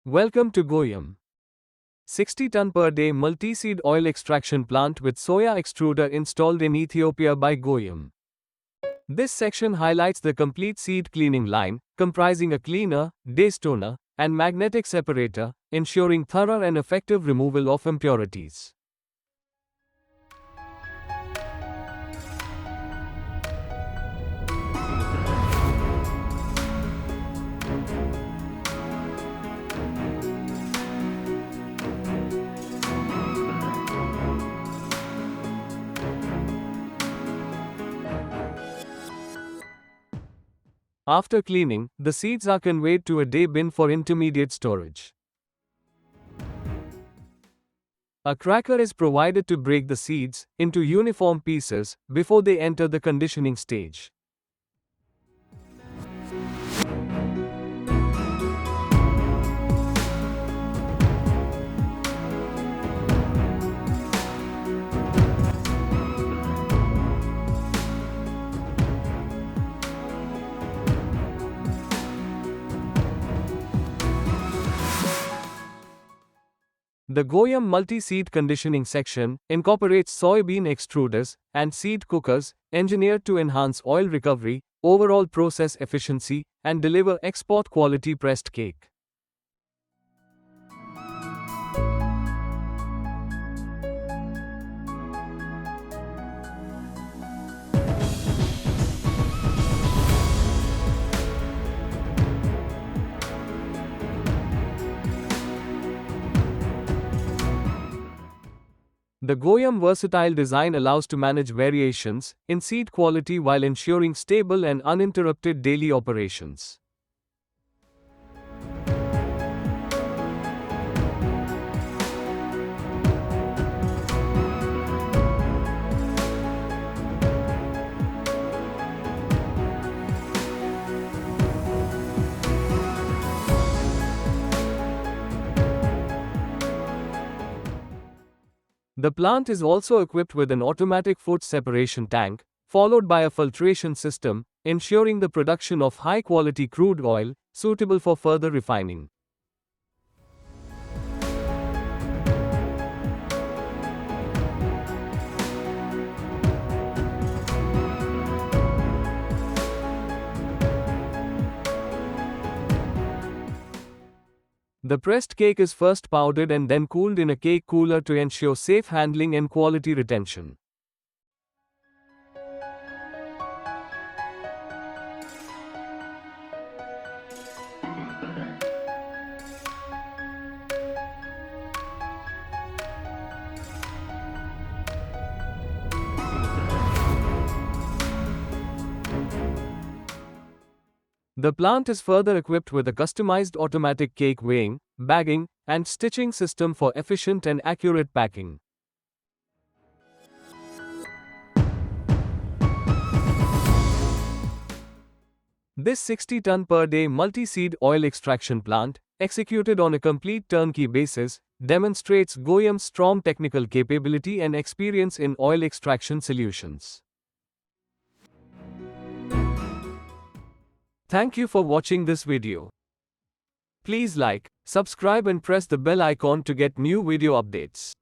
Welcome to GOYUM. 60 ton per day multi-seed oil extraction plant with Soya Extruder installed in Ethiopia by GOYUM. This section highlights the complete seed cleaning line, comprising a cleaner, destoner, and magnetic separator, ensuring thorough and effective removal of impurities. After cleaning, the seeds are conveyed to a day bin for intermediate storage. A cracker is provided to break the seeds into uniform pieces before they enter the conditioning stage. The GOYUM multi-seed conditioning section incorporates soybean extruders and seed cookers engineered to enhance oil recovery, overall process efficiency, and deliver export-quality pressed cake. The GOYUM versatile design allows to manage variations in seed quality while ensuring stable and uninterrupted daily operations. The plant is also equipped with an automatic food separation tank, followed by a filtration system, ensuring the production of high-quality crude oil, suitable for further refining. The pressed cake is first powdered and then cooled in a cake cooler to ensure safe handling and quality retention. The plant is further equipped with a customized automatic cake weighing, bagging, and stitching system for efficient and accurate packing. This 60 ton per day multi-seed oil extraction plant, executed on a complete turnkey basis, demonstrates GOYUM's strong technical capability and experience in oil extraction solutions. Thank you for watching this video. Please like, subscribe and press the bell icon to get new video updates.